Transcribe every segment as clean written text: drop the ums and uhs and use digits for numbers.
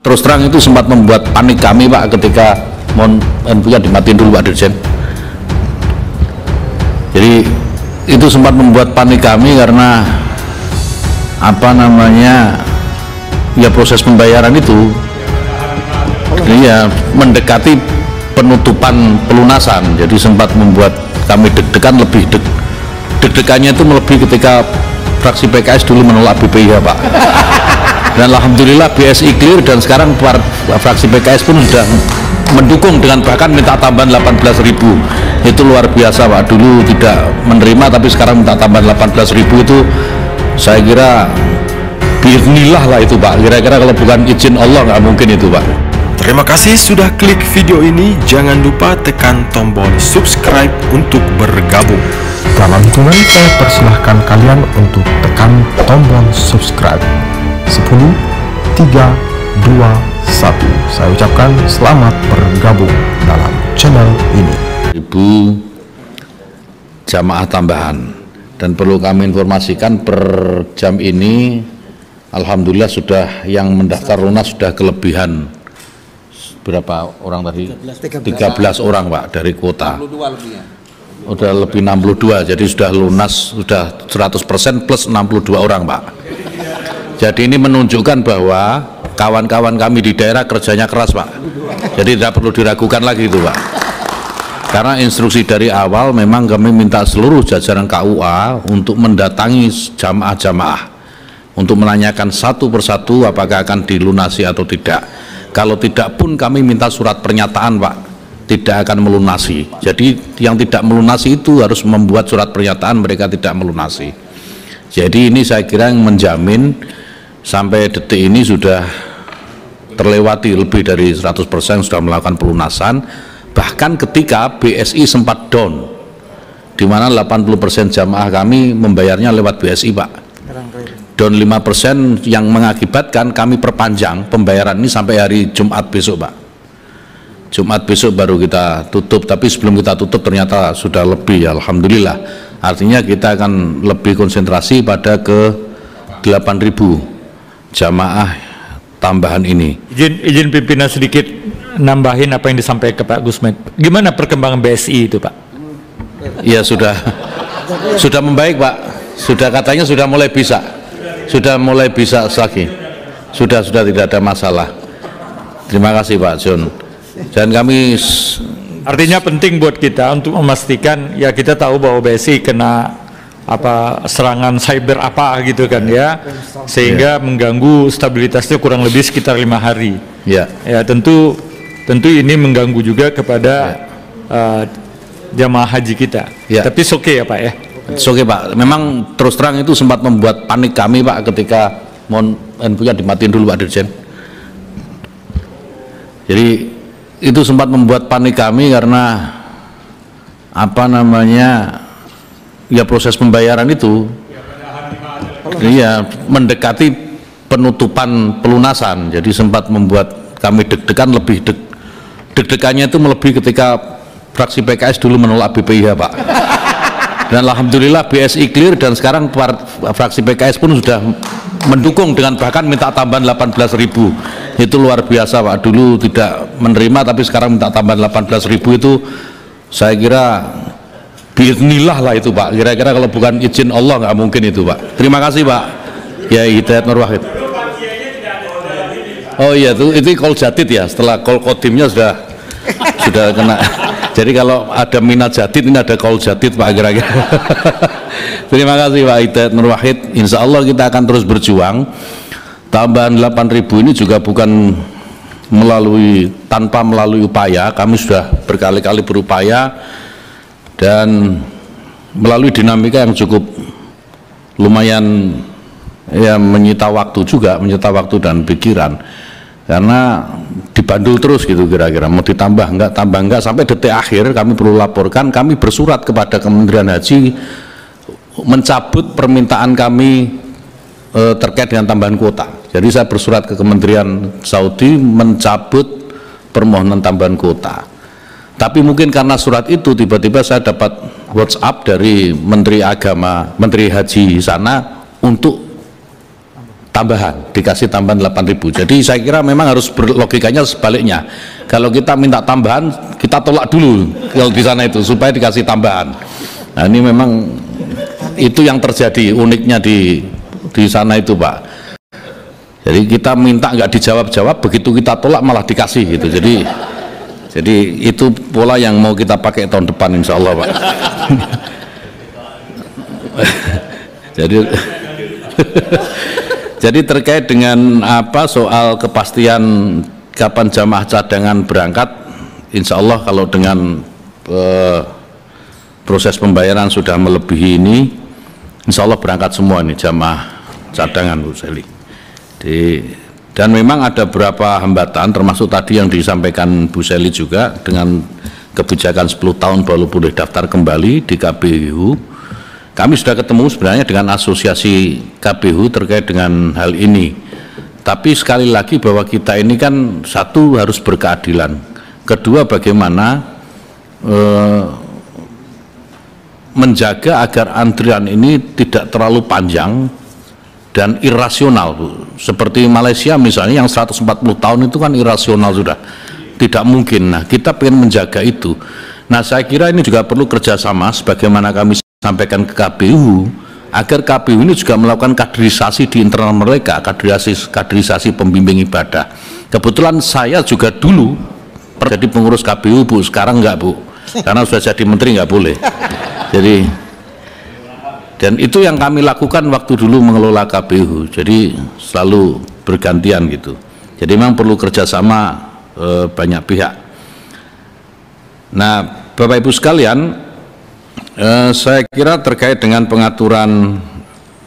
terus terang itu sempat membuat panik kami Pak ketika mohon handphonenya dimatiin dulu Pak Dirjen. Jadi itu sempat membuat panik kami karena apa namanya ya proses pembayaran itu ya mendekati penutupan pelunasan, jadi sempat membuat kami deg-degan, lebih deg-degannya itu melebihi ketika fraksi PKS dulu menolak BPIH Pak. Dan alhamdulillah BSI clear dan sekarang fraksi PKS pun sudah mendukung dengan bahkan minta tambahan 18.000. Itu luar biasa Pak, dulu tidak menerima tapi sekarang minta tambahan 18.000, itu saya kira bismillah lah itu Pak, kira-kira kalau bukan izin Allah nggak mungkin itu Pak. Terima kasih sudah klik video ini, jangan lupa tekan tombol subscribe untuk bergabung. Dalam hitungan saya persilahkan kalian untuk tekan tombol subscribe. 10, 3, 2, 1. Saya ucapkan selamat bergabung dalam channel ini. Ibu jamaah tambahan, dan perlu kami informasikan per jam ini alhamdulillah sudah yang mendaftar lunas sudah kelebihan berapa orang tadi? 13 orang Pak dari kuota. 62 lebihnya. Udah lebih 62, jadi sudah lunas, sudah 100% plus 62 orang Pak. Jadi ini menunjukkan bahwa kawan-kawan kami di daerah kerjanya keras Pak. Jadi tidak perlu diragukan lagi itu Pak. Karena instruksi dari awal memang kami minta seluruh jajaran KUA untuk mendatangi jamaah-jamaah untuk menanyakan satu persatu apakah akan dilunasi atau tidak. Kalau tidak pun kami minta surat pernyataan Pak, tidak akan melunasi. Jadi yang tidak melunasi itu harus membuat surat pernyataan mereka tidak melunasi. Jadi ini saya kira yang menjamin sampai detik ini sudah terlewati lebih dari 100% sudah melakukan pelunasan. Bahkan ketika BSI sempat down, di mana 80% jamaah kami membayarnya lewat BSI Pak. Down 5% yang mengakibatkan kami perpanjang pembayaran ini sampai hari Jumat besok Pak. Jumat besok baru kita tutup, tapi sebelum kita tutup ternyata sudah lebih ya, alhamdulillah. Artinya kita akan lebih konsentrasi pada ke 8.000 jamaah tambahan ini. Izin pimpinan sedikit nambahin apa yang disampaikan Pak Gusmet. Gimana perkembangan BSI itu Pak? Ya sudah membaik Pak. Sudah katanya sudah mulai bisa. Sudah mulai bisa lagi. Sudah tidak ada masalah. Terima kasih Pak John. Dan kami artinya penting buat kita untuk memastikan ya, kita tahu bahwa BSI kena apa serangan cyber apa gitu kan ya, sehingga mengganggu stabilitasnya kurang lebih sekitar 5 hari. Ya. Ya tentu ini mengganggu juga kepada jamaah haji kita. Ya. Tapi oke ya Pak ya. Oke Pak. Memang terus terang itu sempat membuat panik kami Pak ketika mohon handphonenya dimatiin dulu Pak Dirjen. Jadi itu sempat membuat panik kami karena apa namanya ya proses pembayaran itu ya mendekati penutupan pelunasan, jadi sempat membuat kami deg-degan, lebih deg-degannya itu melebihi ketika fraksi PKS dulu menolak BPIH Pak. Dan alhamdulillah BSI clear dan sekarang fraksi PKS pun sudah mendukung dengan bahkan minta tambahan 18.000. Itu luar biasa Pak, dulu tidak menerima tapi sekarang minta tambahan 18.000, itu saya kira bismillah lah itu Pak, kira-kira kalau bukan izin Allah nggak mungkin itu Pak. Terima kasih Pak ya Hidayat Nur Wahid. Oh iya itu call jadid ya, setelah call kodimnya sudah kena. Jadi kalau ada minat jadid ini ada call jadid Pak kira-kira. Terima kasih Pak Hidayat Nur Wahid. Insya Allah kita akan terus berjuang. Tambahan 8.000 ini juga bukan tanpa melalui upaya. Kami sudah berkali-kali berupaya dan melalui dinamika yang cukup lumayan ya menyita waktu juga, menyita waktu dan pikiran, karena dibandul terus gitu, kira-kira mau ditambah enggak sampai detik akhir kami perlu laporkan, kami bersurat kepada Kementerian Haji mencabut permintaan kami terkait dengan tambahan kuota. Jadi saya bersurat ke Kementerian Saudi mencabut permohonan tambahan kuota. Tapi mungkin karena surat itu tiba-tiba saya dapat WhatsApp dari Menteri Agama, Menteri Haji sana untuk tambahan, dikasih tambahan 8.000. Jadi saya kira memang harus logikanya sebaliknya. Kalau kita minta tambahan, kita tolak dulu kalau di sana itu supaya dikasih tambahan. Nah ini memang itu yang terjadi uniknya di sana itu, Pak. Jadi kita minta nggak dijawab-jawab, begitu kita tolak malah dikasih gitu. Jadi itu pola yang mau kita pakai tahun depan insya Allah, Pak. Jadi terkait dengan soal kepastian kapan jamaah cadangan berangkat, insya Allah kalau dengan proses pembayaran sudah melebihi ini, insya Allah berangkat semua ini jamaah cadangan, Bu Seli. Dan memang ada beberapa hambatan, termasuk tadi yang disampaikan Bu Seli juga dengan kebijakan 10 tahun baru boleh daftar kembali di KPU. Kami sudah ketemu sebenarnya dengan asosiasi KPU terkait dengan hal ini. Tapi sekali lagi bahwa kita ini kan satu harus berkeadilan, kedua bagaimana menjaga agar antrian ini tidak terlalu panjang dan irasional, Bu. Seperti Malaysia misalnya yang 140 tahun itu kan irasional sudah, tidak mungkin. Nah kita ingin menjaga itu. Nah saya kira ini juga perlu kerjasama sebagaimana kami sampaikan ke KPU, agar KPU ini juga melakukan kaderisasi di internal mereka, kaderisasi pembimbing ibadah. Kebetulan saya juga dulu jadi pengurus KPU, Bu, sekarang enggak, Bu, karena sudah jadi menteri nggak boleh. Jadi, dan itu yang kami lakukan waktu dulu mengelola KPU, jadi selalu bergantian gitu. Jadi memang perlu kerjasama banyak pihak. Nah Bapak Ibu sekalian, saya kira terkait dengan pengaturan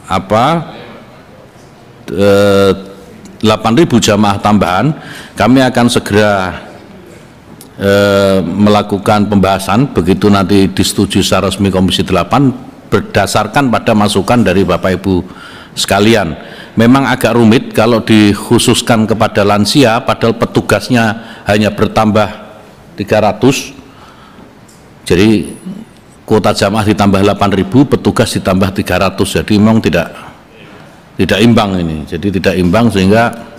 8.000 jamaah tambahan, kami akan segera melakukan pembahasan begitu nanti disetujui secara resmi Komisi 8 berdasarkan pada masukan dari Bapak Ibu sekalian. Memang agak rumit kalau dikhususkan kepada lansia padahal petugasnya hanya bertambah 300, jadi kuota jamaah ditambah 8.000, petugas ditambah 300, jadi memang tidak imbang ini. Jadi tidak imbang sehingga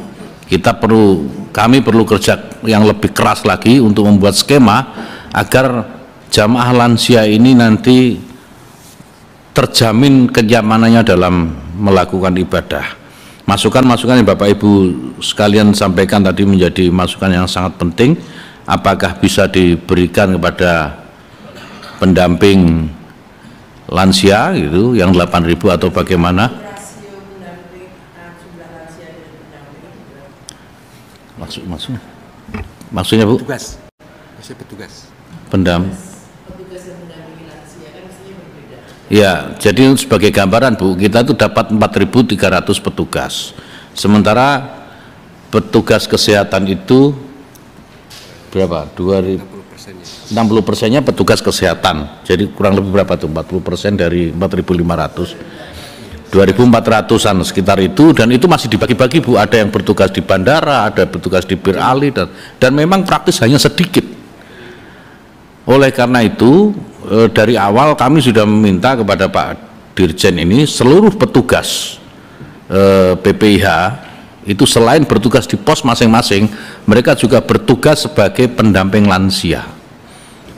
kami perlu kerja yang lebih keras lagi untuk membuat skema agar jamaah lansia ini nanti terjamin kenyamanannya dalam melakukan ibadah. Masukan-masukan yang Bapak Ibu sekalian sampaikan tadi menjadi masukan yang sangat penting. Apakah bisa diberikan kepada pendamping lansia gitu yang 8.000 atau bagaimana? Maksudnya Bu? Petugas. Petugas yang mendampingi lansia kan mestinya berbeda. Ya, jadi sebagai gambaran Bu, kita itu dapat 4.300 petugas. Sementara petugas kesehatan itu berapa? 60%-nya petugas kesehatan, jadi kurang lebih berapa tuh, 40% dari 4.500, 2.400-an sekitar itu, dan itu masih dibagi-bagi Bu, ada yang bertugas di bandara, ada bertugas di Bir Ali, dan memang praktis hanya sedikit. Oleh karena itu dari awal kami sudah meminta kepada Pak Dirjen ini seluruh petugas PPIH itu selain bertugas di pos masing-masing, mereka juga bertugas sebagai pendamping lansia.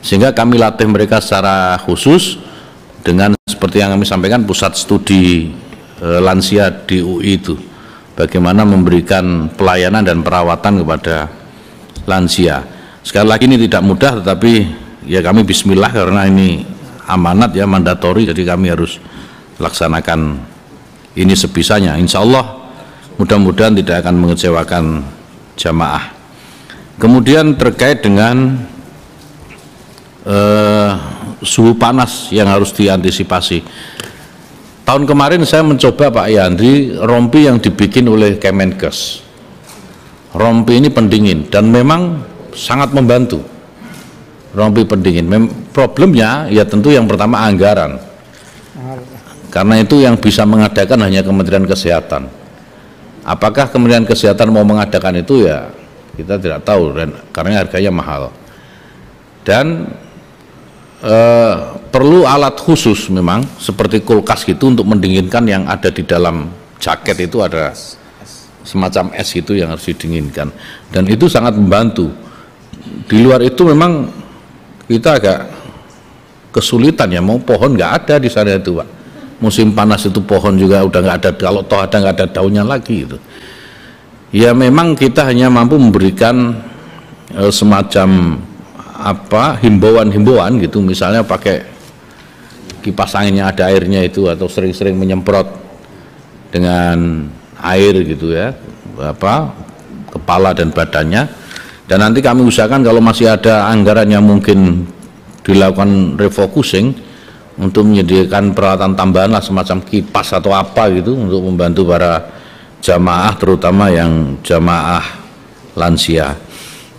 Sehingga kami latih mereka secara khusus dengan seperti yang kami sampaikan pusat studi lansia di UI itu, bagaimana memberikan pelayanan dan perawatan kepada lansia. Sekali lagi ini tidak mudah, tetapi ya kami bismillah karena ini amanat ya, mandatori, jadi kami harus laksanakan ini sebisanya. Insya Allah mudah-mudahan tidak akan mengecewakan jamaah. Kemudian terkait dengan suhu panas yang harus diantisipasi. Tahun kemarin saya mencoba Pak Yandri rompi yang dibikin oleh Kemenkes. Rompi ini pendingin dan memang sangat membantu. Rompi pendingin. Problemnya ya tentu yang pertama anggaran. Karena itu yang bisa mengadakan hanya Kementerian Kesehatan. Apakah Kementerian Kesehatan mau mengadakan itu ya kita tidak tahu, dan karena harganya mahal. Dan perlu alat khusus memang seperti kulkas gitu untuk mendinginkan yang ada di dalam jaket itu, ada semacam es itu yang harus didinginkan, dan itu sangat membantu. Di luar itu memang kita agak kesulitan ya, mau pohon nggak ada di sana itu Pak. Musim panas itu pohon juga udah nggak ada, kalau toh ada nggak ada daunnya lagi itu. Ya memang kita hanya mampu memberikan semacam apa himbauan gitu, misalnya pakai kipas anginnya ada airnya itu, atau sering-sering menyemprot dengan air gitu ya, apa kepala dan badannya. Dan nanti kami usahakan kalau masih ada anggaran yang mungkin dilakukan refocusing untuk menyediakan peralatan tambahan lah, semacam kipas atau apa gitu, untuk membantu para jamaah, terutama yang jamaah lansia.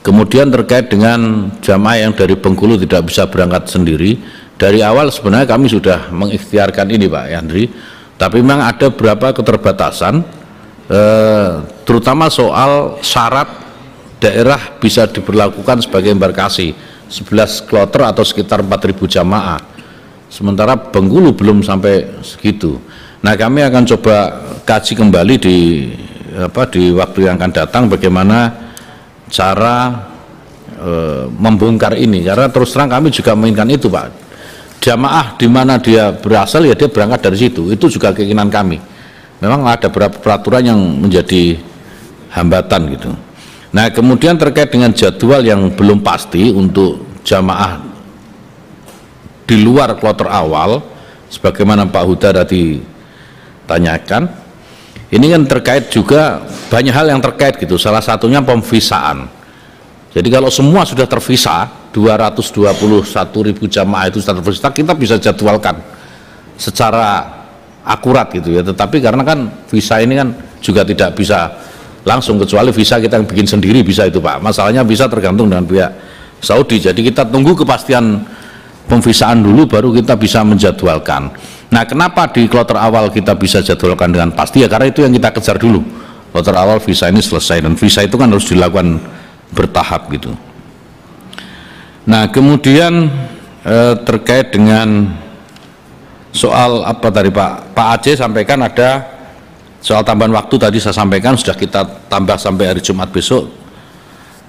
Kemudian terkait dengan jamaah yang dari Bengkulu tidak bisa berangkat sendiri, dari awal sebenarnya kami sudah mengikhtiarkan ini Pak Yandri, tapi memang ada beberapa keterbatasan, terutama soal syarat daerah bisa diberlakukan sebagai embarkasi 11 kloter atau sekitar 4.000 jamaah, sementara Bengkulu belum sampai segitu. Nah kami akan coba kaji kembali di waktu yang akan datang bagaimana cara membongkar ini, karena terus terang kami juga menginginkan itu Pak, jamaah di mana dia berasal ya dia berangkat dari situ, itu juga keinginan kami. Memang ada beberapa peraturan yang menjadi hambatan gitu. Nah kemudian terkait dengan jadwal yang belum pasti untuk jamaah di luar kloter awal, sebagaimana Pak Huda tadi tanyakan, ini kan terkait juga banyak hal yang terkait gitu, salah satunya pemvisaan. Jadi kalau semua sudah tervisa, 221.000 jamaah itu sudah tervisa, kita bisa jadwalkan secara akurat gitu ya. Tetapi karena kan visa ini kan juga tidak bisa langsung, kecuali visa kita yang bikin sendiri bisa itu Pak. Masalahnya bisa tergantung dengan pihak Saudi. Jadi kita tunggu kepastian pemvisaan dulu baru kita bisa menjadwalkan. Nah kenapa di kloter awal kita bisa jadwalkan dengan pasti ya, karena itu yang kita kejar dulu, kloter awal visa ini selesai, dan visa itu kan harus dilakukan bertahap gitu. Nah kemudian terkait dengan soal apa tadi Pak Aceh sampaikan, ada soal tambahan waktu tadi saya sampaikan sudah kita tambah sampai hari Jumat besok,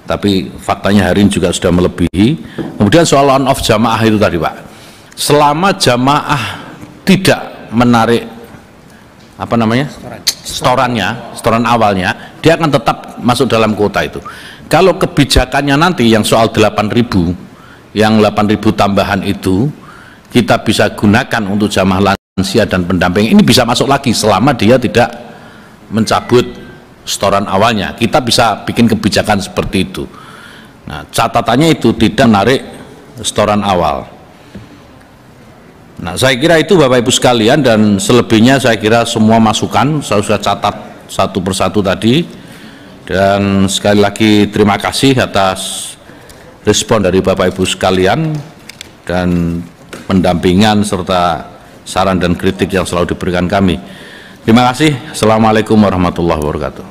tapi faktanya hari ini juga sudah melebihi. Kemudian soal on off jamaah itu tadi Pak, selama jamaah tidak menarik apa namanya setoran awalnya, dia akan tetap masuk dalam kuota itu. Kalau kebijakannya nanti yang soal 8.000, yang 8.000 tambahan itu kita bisa gunakan untuk jamaah lansia dan pendamping, ini bisa masuk lagi selama dia tidak mencabut setoran awalnya. Kita bisa bikin kebijakan seperti itu. Nah catatannya itu tidak menarik setoran awal. Nah saya kira itu Bapak Ibu sekalian, dan selebihnya saya kira semua masukan saya sudah catat satu persatu tadi. Dan sekali lagi terima kasih atas respon dari Bapak Ibu sekalian dan pendampingan serta saran dan kritik yang selalu diberikan kami. Terima kasih. Assalamualaikum warahmatullahi wabarakatuh.